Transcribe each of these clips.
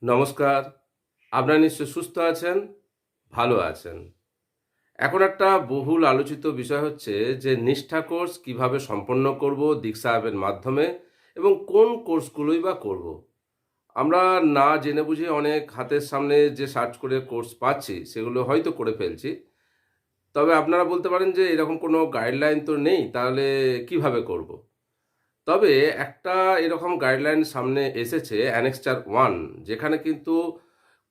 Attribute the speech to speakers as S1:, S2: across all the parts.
S1: নমস্কার। আপনারা নিশ্চয়ই সুস্থ আছেন, ভালো আছেন। এখন একটা বহুল আলোচিত বিষয় হচ্ছে যে নিষ্ঠা কোর্স কিভাবে সম্পন্ন করব দীক্ষা অ্যাপের মাধ্যমে এবং কোন কোর্সগুলোই বা করব। আমরা না জেনে বুঝে অনেক হাতের সামনে যে সার্চ করে কোর্স পাচ্ছি সেগুলো হয়তো করে ফেলছি। তবে আপনারা বলতে পারেন যে এরকম কোনো গাইডলাইন তো নেই, তাহলে কিভাবে করব? তবে একটা এরকম গাইডলাইন সামনে এসেছে অ্যানেক্সচার 1, যেখানে কিন্তু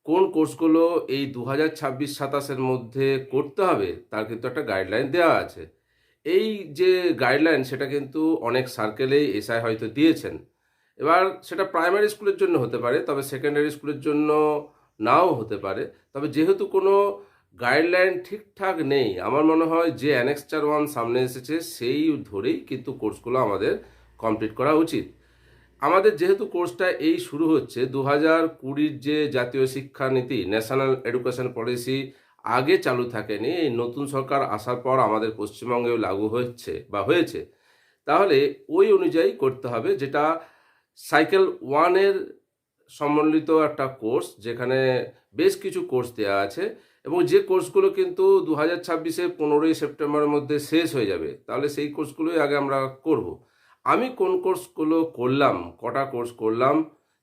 S1: কোন কোর্সগুলো এই ২০২৬-২৭ এর মধ্যে করতে হবে তার কিন্তু একটা গাইডলাইন দেওয়া আছে। এই যে গাইডলাইন সেটা কিন্তু অনেক সার্কেলেই এসআই হয়তো দিয়েছেন। এবার সেটা প্রাইমারি স্কুলের জন্য হতে পারে, তবে সেকেন্ডারি স্কুলের জন্য নাও হতে পারে। তবে যেহেতু কোনো গাইডলাইন ঠিকঠাক নেই, আমার মনে হয় যে অ্যানেক্সচার 1 সামনে এসেছে সেই ধরেই কিন্তু কোর্সগুলো আমাদের কমপ্লিট করা উচিত। আমাদের যেহেতু কোর্সটা এই শুরু হচ্ছে ২০২০-র যে জাতীয় শিক্ষানীতি ন্যাশনাল এডুকেশন পলিসি আগে চালু থাকেনি, এই নতুন সরকার আসার পর আমাদের পশ্চিমবঙ্গেও লাগু হচ্ছে বা হয়েছে। তাহলে ওই অনুযায়ী করতে হবে, যেটা সাইকেল 1 এর সম্বলিত একটা কোর্স, যেখানে বেশ কিছু কোর্স দেওয়া আছে এবং যে কোর্সগুলো কিন্তু ২০২৬-এ ১৫ই সেপ্টেম্বরের মধ্যে শেষ হয়ে যাবে। তাহলে সেই কোর্সগুলোই আগে আমরা করব। আমি কোন কোর্সগুলো করলাম, কটা কোর্স করলাম,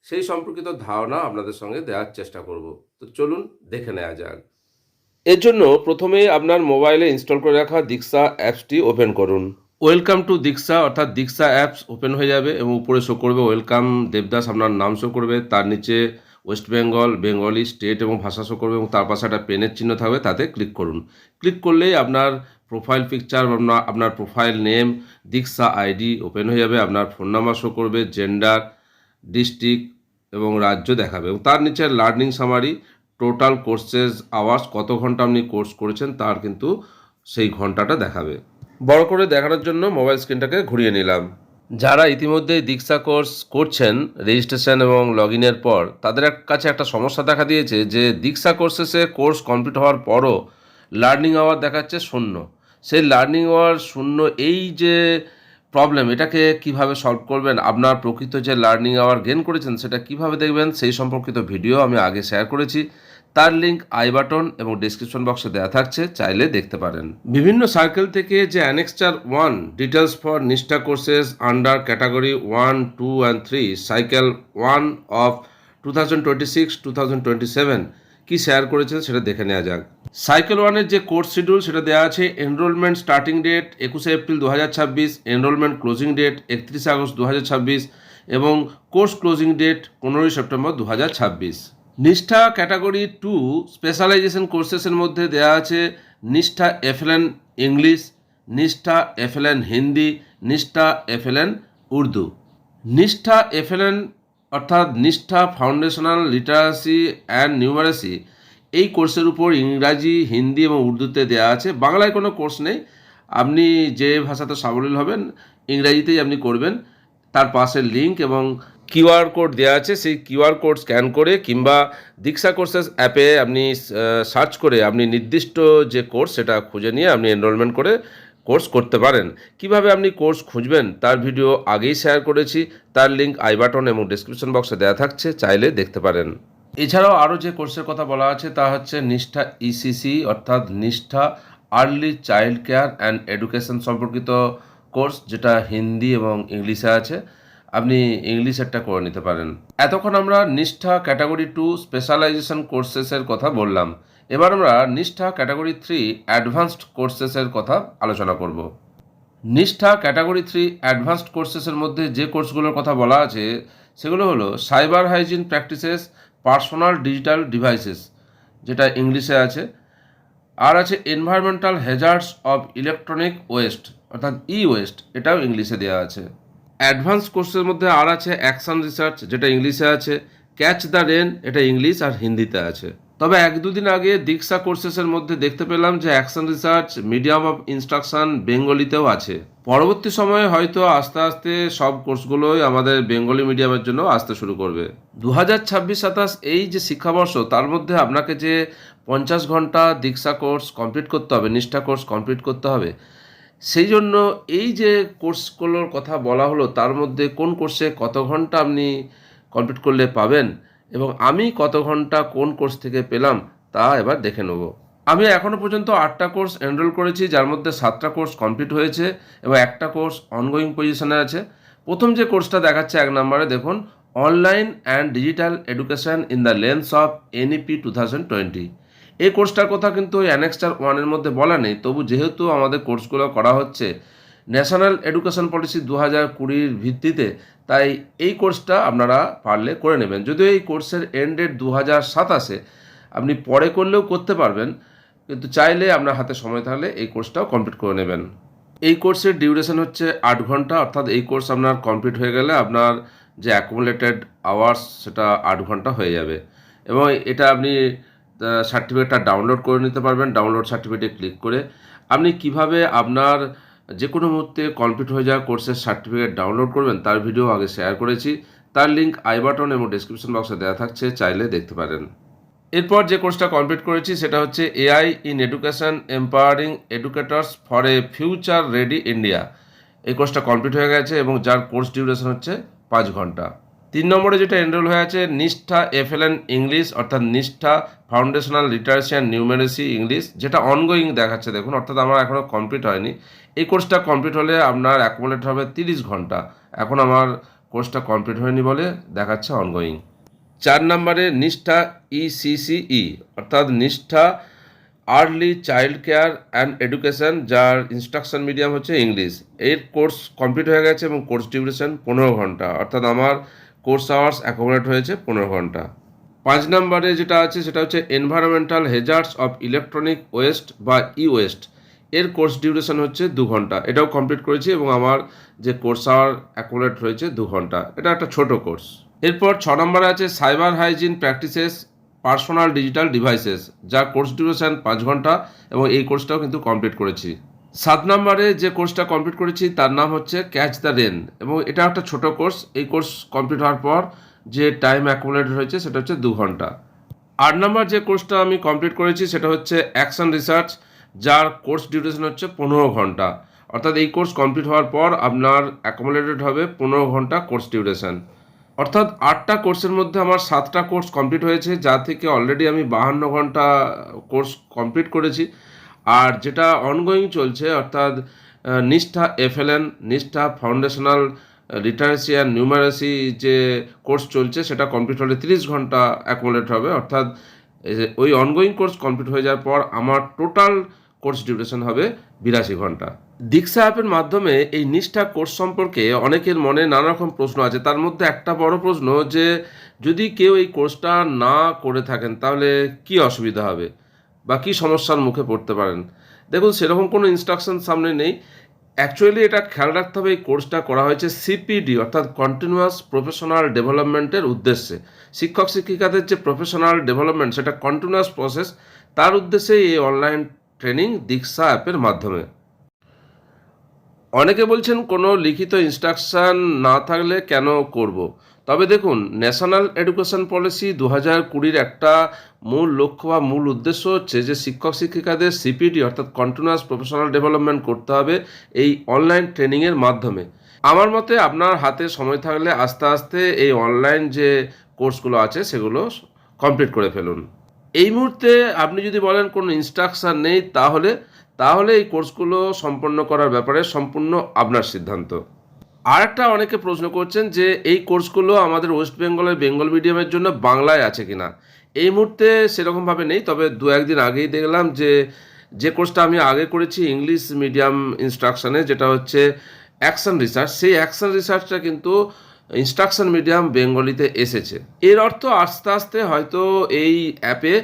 S1: সেই সম্পর্কিত ধারণা আপনাদের সঙ্গে দেওয়ার চেষ্টা করব। তো চলুন দেখে নেওয়া যাক। এর জন্য প্রথমে আপনার মোবাইলে ইনস্টল করে রাখা দীক্ষা অ্যাপসটি ওপেন করুন। ওয়েলকাম টু দীক্ষা অর্থাৎ দীক্ষা অ্যাপস ওপেন হয়ে যাবে এবং উপরে শো করবে ওয়েলকাম দেবদাস, আপনার নাম শো করবে, তার নিচে ওয়েস্ট বেঙ্গল, বেঙ্গলি স্টেট এবং ভাষা শো করবে এবং তার পাশে একটা পেনের চিহ্ন থাকবে, তাতে ক্লিক করুন। ক্লিক করলেই আপনার প্রোফাইল পিকচার, আপনার প্রোফাইল নেম, দীক্ষা আইডি ওপেন হয়ে যাবে, আপনার ফোন নাম্বার শো করবে, জেন্ডার, ডিস্ট্রিক্ট এবং রাজ্য দেখাবে এবং তার নিচে learning summary, total courses hours, কত ঘন্টা আপনি কোর্স করেছেন তার কিন্তু সেই ঘন্টাটা দেখাবে। বড় করে দেখানোর জন্য মোবাইল স্ক্রিনটাকে ঘুরিয়ে নিলাম। যারা ইতিমধ্যে দীক্ষা কোর্স করছেন রেজিস্ট্রেশন এবং লগ ইনের পর, তাদের কাছে একটা সমস্যা দেখা দিয়েছে যে দীক্ষা কোর্সেসে কোর্স কমপ্লিট হওয়ার পরও লার্নিং আওয়ার দেখাচ্ছে শূন্য। সেই লার্নিং আওয়ার শূন্য, এই যে প্রবলেম, এটাকে কিভাবে সলভ করবেন, আপনার প্রকৃত যে লার্নিং আওয়ার গেন করেছেন সেটা কিভাবে দেখবেন, সেই সম্পর্কিত ভিডিও আমি আগে শেয়ার করেছি। তার লিঙ্ক আই বাটন এবং ডিসক্রিপশন বক্সে দেওয়া থাকছে, চাইলে দেখতে পারেন। বিভিন্ন সার্কেল থেকে যে অ্যানেক্সচার 1 ডিটেলস ফর নিষ্ঠা courses under category 1, 2 and 3 cycle 1 of 2026-2027 কি শেয়ার করেছেন সেটা দেখে নেওয়া যাক। সাইকেল 1-এর যে কোর্স শিডিউল সেটা দেওয়া আছে। এনরোলমেন্ট স্টার্টিং ডেট 21শে এপ্রিল 2026, এনরোলমেন্ট ক্লোজিং ডেট 31শে আগস্ট 2026 এবং কোর্স ক্লোজিং ডেট 15ই সেপ্টেম্বর 2026। নিষ্ঠা ক্যাটাগরি 2 স্পেশালাইজেশন কোর্সেসের মধ্যে দেওয়া আছে নিষ্ঠা এফএলএন ইংলিশ, নিষ্ঠা এফএলএন হিন্দি, নিষ্ঠা এফএলএন উর্দু। নিষ্ঠা এফএলএন অর্থাৎ নিষ্ঠা ফাউন্ডেশনাল লিটারেসি অ্যান্ড নিউমারেসি, এই কোর্সের উপর ইংরাজি, হিন্দি এবং উর্দুতে দেওয়া আছে। বাংলায় কোনো কোর্স নেই। আপনি যে ভাষাতে সাবলীল হবেন ইংরাজিতেই আপনি করবেন। তার পাশে লিঙ্ক এবং কিউআর কোড দেওয়া আছে, সেই কিউআর কোড স্ক্যান করে কিংবা দীক্ষা কোর্সেস অ্যাপে আপনি সার্চ করে আপনি নির্দিষ্ট যে কোর্স সেটা খুঁজে নিয়ে আপনি এনরোলমেন্ট করে কোর্স করতে পারেন। কিভাবে আপনি কোর্স খুঁজবেন তার ভিডিও আগেই শেয়ার করেছি, তার লিঙ্ক আই বাটন এবং ডিসক্রিপশন বক্সে দেওয়া থাকছে, চাইলে দেখতে পারেন। এছাড়াও আরও যে কোর্সের কথা বলা আছে তা হচ্ছে নিষ্ঠা ইসিসি অর্থাৎ নিষ্ঠা early child care and education সম্পর্কিত কোর্স, যেটা হিন্দি এবং ইংলিশে আছে। আপনি ইংলিশেরটা করে নিতে পারেন। এতক্ষণ আমরা নিষ্ঠা ক্যাটাগরি 2 স্পেশালাইজেশন কোর্সেসের কথা বললাম। এবার আমরা নিষ্ঠা ক্যাটাগরি 3 অ্যাডভান্সড কোর্সেসের কথা আলোচনা করব। নিষ্ঠা ক্যাটাগরি 3 অ্যাডভান্সড কোর্সেসের মধ্যে যে কোর্সগুলোর কথা বলা আছে সেগুলো হলো cyber hygiene practices, personal digital devices, যেটা ইংলিশে আছে। আর আছে environmental hazards of electronic West অর্থাৎ ই ওয়েস্ট, এটাও ইংলিশে দেওয়া আছে। অ্যাডভান্স কোর্সের মধ্যে আর আছে অ্যাকশন রিসার্চ, যেটা ইংলিশে আছে। ক্যাচ দ্য রেন, এটা ইংলিশ আর হিন্দিতে আছে। তবে 1-2 দিন আগে দীক্ষা কোর্সেসের মধ্যে দেখতে পেলাম যে action research medium of instruction বেঙ্গলিতেও আছে। পরবর্তী সময়ে হয়তো আস্তে আস্তে সব কোর্সগুলোই আমাদের বেঙ্গলি মিডিয়ামের জন্য আসতে শুরু করবে। 2026-27 এই যে শিক্ষাবর্ষ, তার মধ্যে আপনাকে যে 50 ঘন্টা দীক্ষা কোর্স কমপ্লিট করতে হবে, নিষ্ঠা কোর্স কমপ্লিট করতে হবে। সেই জন্য এই যে কোর্সগুলোর কথা বলা হলো তার মধ্যে কোন কোর্সে কত ঘন্টা আপনি কমপ্লিট করলে পাবেন, এবং আমি কত ঘন্টা কোন কোর্স থেকে পেলাম তা এবার দেখে নেব। আমি এখনও পর্যন্ত 8টা কোর্স এনরোল করেছি, যার মধ্যে 7টা কোর্স কমপ্লিট হয়েছে এবং একটা কোর্স অনগোয়িং পজিশনে আছে। প্রথম যে কোর্সটা দেখাচ্ছে 1 নম্বরে, দেখুন, online and digital education in the lens of NEP 2020। এই কোর্সটার কথা কিন্তু ওই অ্যানেক্সটার 1-এর মধ্যে বলা নেই, তবু যেহেতু আমাদের কোর্সগুলো করা হচ্ছে ন্যাশনাল এডুকেশন পলিসি 2020-র ভিত্তিতে, তাই এই কোর্সটা আপনারা পারলে করে নেবেন। যদিও এই কোর্সের এন্ড ডেট 2027, আপনি পরে করলেও করতে পারবেন, কিন্তু চাইলে আপনার হাতে সময় থাকলে এই কোর্সটাও কমপ্লিট করে নেবেন। এই কোর্সের ডিউরেশন হচ্ছে 8 ঘন্টা, অর্থাৎ এই কোর্স আপনার কমপ্লিট হয়ে গেলে আপনার যে অ্যাকুমুলেটেড আওয়ার্স সেটা 8 ঘন্টা হয়ে যাবে এবং এটা আপনি সার্টিফিকেটটা ডাউনলোড করে নিতে পারবেন। ডাউনলোড সার্টিফিকেটে ক্লিক করে আপনি কিভাবে আপনার যে কোনো মুহূর্তে কমপ্লিট হয়ে যাওয়া কোর্সের সার্টিফিকেট ডাউনলোড করবেন তার ভিডিও আগে শেয়ার করেছি, তার লিঙ্ক আই বাটন এবং ডেসক্রিপশন বক্সে দেওয়া থাকছে, চাইলে দেখতে পারেন। এরপর যে কোর্সটা কমপ্লিট করেছি সেটা হচ্ছে AI in education empowering educators for a future ready India. এই কোর্সটা কমপ্লিট হয়ে গেছে এবং যার কোর্স ডিউরেশন হচ্ছে 5 ঘন্টা। 3 নম্বরে যেটা এনরোল হয়ে আছে, নিষ্ঠা এফএলএন ইংলিশ, অর্থাৎ নিষ্ঠা foundational literacy and numeracy English, যেটা অনগোয়িং দেখাচ্ছে, দেখুন, অর্থাৎ আমার এখনও কমপ্লিট হয়নি। এই কোর্সটা কমপ্লিট হলে আপনার অ্যাকুমুলেট হবে 30 ঘন্টা। এখন আমার কোর্সটা কমপ্লিট হয়নি বলে দেখাচ্ছে অনগোয়িং। 4 নম্বরে নিষ্ঠা ইসিসিই, অর্থাৎ নিষ্ঠা early child care and education, যার ইনস্ট্রাকশন মিডিয়াম হচ্ছে ইংলিশ। এর কোর্স কমপ্লিট হয়ে গেছে এবং কোর্স ডিউরেশন 15 ঘন্টা, অর্থাৎ আমার কোর্স আওয়ার্স অ্যাকোমোডেট হয়েছে 15 ঘন্টা। 5 নম্বরে যেটা আছে সেটা হচ্ছে এনভায়রনমেন্টাল হেজার্ডস অফ ইলেকট্রনিক ওয়েস্ট বা ই ওয়েস্ট। এর কোর্স ডিউরেশন হচ্ছে 2 ঘন্টা। এটাও কমপ্লিট করেছি এবং আমার যে কোর্স আওয়ার অ্যাকোমোডেট হয়েছে 2 ঘন্টা। এটা একটা ছোট কোর্স। এরপর 6 নম্বরে আছে cyber hygiene practices personal digital devices, যার কোর্স ডিউরেশন 5 ঘন্টা এবং এই কোর্সটাও কিন্তু কমপ্লিট করেছি। 7 নম্বরে যে কোর্সটা কমপ্লিট করেছি তার নাম হচ্ছে ক্যাচ দ্য রেন এবং এটা একটা ছোট কোর্স। এই কোর্স কমপ্লিট হওয়ার পর যে টাইম অ্যাকুমুলেটেড হয়েছে সেটা হচ্ছে 2 ঘন্টা। 8 নম্বর যে কোর্সটা আমি কমপ্লিট করেছি সেটা হচ্ছে অ্যাকশন রিসার্চ, যার কোর্স ডিউরেশন হচ্ছে 15 ঘন্টা, অর্থাৎ এই কোর্স কমপ্লিট হওয়ার পর আপনার অ্যাকুমুলেটেড হবে 15 ঘন্টা কোর্স ডিউরেশন। অর্থাৎ 8টা কোর্সের মধ্যে আমার 7টা কোর্স কমপ্লিট হয়েছে, যা থেকে অলরেডি আমি 52 ঘন্টা কোর্স কমপ্লিট করেছি। আর যেটা অনগোয়িং চলছে, অর্থাৎ নিষ্ঠা এফএলএন, নিষ্ঠা ফাউন্ডেশনাল লিটারেসি অ্যান্ড নিউমারেসি যে কোর্স চলছে সেটা কমপ্লিট হলে 30 ঘন্টা অ্যাকুমুলেট হবে, অর্থাৎ ওই অনগোয়িং কোর্স কমপ্লিট হয়ে যাওয়ার পর আমার টোটাল কোর্স ডিউরেশন হবে 82 ঘন্টা। দীক্ষা অ্যাপের মাধ্যমে এই নিষ্ঠা কোর্স সম্পর্কে অনেকের মনে নানা রকম প্রশ্ন আছে। তার মধ্যে একটা বড় প্রশ্ন যে যদি কেউ এই কোর্সটা না করে থাকেন তাহলে কি অসুবিধা হবে বা কী সমস্যার মুখে পড়তে পারেন। দেখুন, সেরকম কোনো ইনস্ট্রাকশন সামনে নেই। অ্যাকচুয়ালি এটা খেয়াল রাখতে হবে, এই কোর্সটা করা হয়েছে সিপিডি, অর্থাৎ কন্টিনিউয়াস প্রফেশনাল ডেভেলপমেন্টের উদ্দেশ্যে। শিক্ষক শিক্ষিকাদের যে প্রফেশনাল ডেভেলপমেন্ট সেটা কন্টিনিউয়াস প্রসেস, তার উদ্দেশ্যে এই অনলাইন ট্রেনিং দীক্ষা অ্যাপের মাধ্যমে। অনেকে বলছেন কোনো লিখিত ইনস্ট্রাকশান না থাকলে কেন করব। তবে দেখুন, ন্যাশনাল এডুকেশন পলিসি 2020-র একটা মূল লক্ষ্য বা মূল উদ্দেশ্য হচ্ছে যে শিক্ষক শিক্ষিকাদের সিপিডি, অর্থাৎ কন্টিনিউয়াস প্রফেশনাল ডেভেলপমেন্ট করতে হবে এই অনলাইন ট্রেনিংয়ের মাধ্যমে। আমার মতে আপনার হাতে সময় থাকলে আস্তে আস্তে এই অনলাইন যে কোর্সগুলো আছে সেগুলো কমপ্লিট করে ফেলুন। এই মুহূর্তে আপনি যদি বলেন কোনো ইনস্ট্রাকশান নেই, তাহলে এই কোর্সগুলো সম্পন্ন করার ব্যাপারে সম্পূর্ণ আপনার সিদ্ধান্ত। আর একটা অনেকে প্রশ্ন করছেন যে এই কোর্সগুলো আমাদের ওয়েস্ট বেঙ্গলের বেঙ্গল মিডিয়ামের জন্য বাংলায় আছে কিনা। এই মুহূর্তে সেরকমভাবে নেই, তবে 2-1 দিন আগেই দেখলাম যে কোর্সটা আমি আগে করেছি ইংলিশ মিডিয়াম ইনস্ট্রাকশানে, যেটা হচ্ছে অ্যাকশন রিসার্চ, সেই অ্যাকশন রিসার্চটা কিন্তু ইনস্ট্রাকশন মিডিয়াম বেঙ্গলিতে এসেছে। এর অর্থ আস্তে আস্তে হয়তো এই অ্যাপে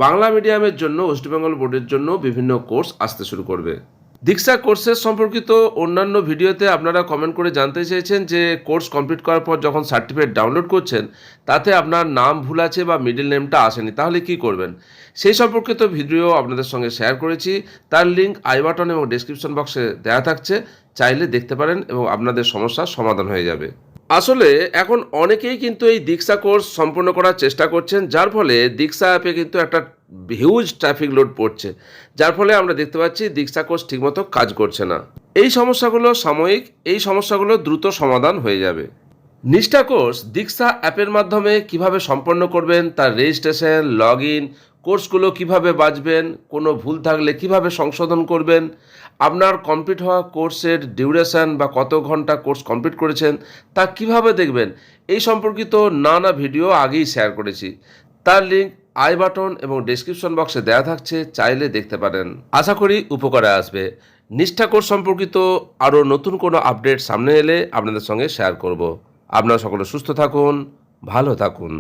S1: বাংলা মিডিয়ামের জন্য ওয়েস্ট বেঙ্গল বোর্ডের জন্য বিভিন্ন কোর্স আসতে শুরু করবে। দীক্ষা কোর্সের সম্পর্কিত অন্যান্য ভিডিওতে আপনারা কমেন্ট করে জানতে চেয়েছেন যে কোর্স কমপ্লিট করার পর যখন সার্টিফিকেট ডাউনলোড করছেন তাতে আপনার নাম ভুল আছে বা মিডল নেমটা আসেনি, তাহলে কি করবেন সেই সম্পর্কিত ভিডিও আপনাদের সঙ্গে শেয়ার করেছি, তার লিঙ্ক আই বাটন এবং ডেসক্রিপশন বক্সে দেওয়া থাকছে, চাইলে দেখতে পারেন এবং আপনাদের সমস্যার সমাধান হয়ে যাবে। আসলে এখন অনেকেই কিন্তু এই দীক্ষা কোর্স সম্পূর্ণ করার চেষ্টা করছেন, যার ফলে দীক্ষা অ্যাপে কিন্তু একটা হিউজ ট্রাফিক লোড পড়ছে, যার ফলে আমরা দেখতে পাচ্ছি দীক্ষা কোর্স ঠিকমতো কাজ করছে না। এই সমস্যাগুলো সাময়িক, এই সমস্যাগুলো দ্রুত সমাধান হয়ে যাবে। নিষ্ঠা কোর্স দীক্ষা অ্যাপের মাধ্যমে কিভাবে সম্পন্ন করবেন, তার রেজিস্ট্রেশন, লগ ইন, কোর্সগুলো কিভাবে বাঁচবেন, কোনো ভুল থাকলে কিভাবে সংশোধন করবেন, আপনার কমপ্লিট হওয়া কোর্সের ডিউরেশন বা কত ঘন্টা কোর্স কমপ্লিট করেছেন তা কিভাবে দেখবেন, এই সম্পর্কিত নানা ভিডিও আগেই শেয়ার করেছি। তার লিঙ্ক আই বাটন এবং ডেসক্রিপশন বক্সে দেওয়া থাকছে, চাইলে দেখতে পারেন। আশা করি উপকারে আসবে। নিষ্ঠা কোর্স সম্পর্কিত আরও নতুন কোনো আপডেট সামনে এলে আপনাদের সঙ্গে শেয়ার করব। আপনারা সকলে সুস্থ থাকুন, ভালো থাকুন।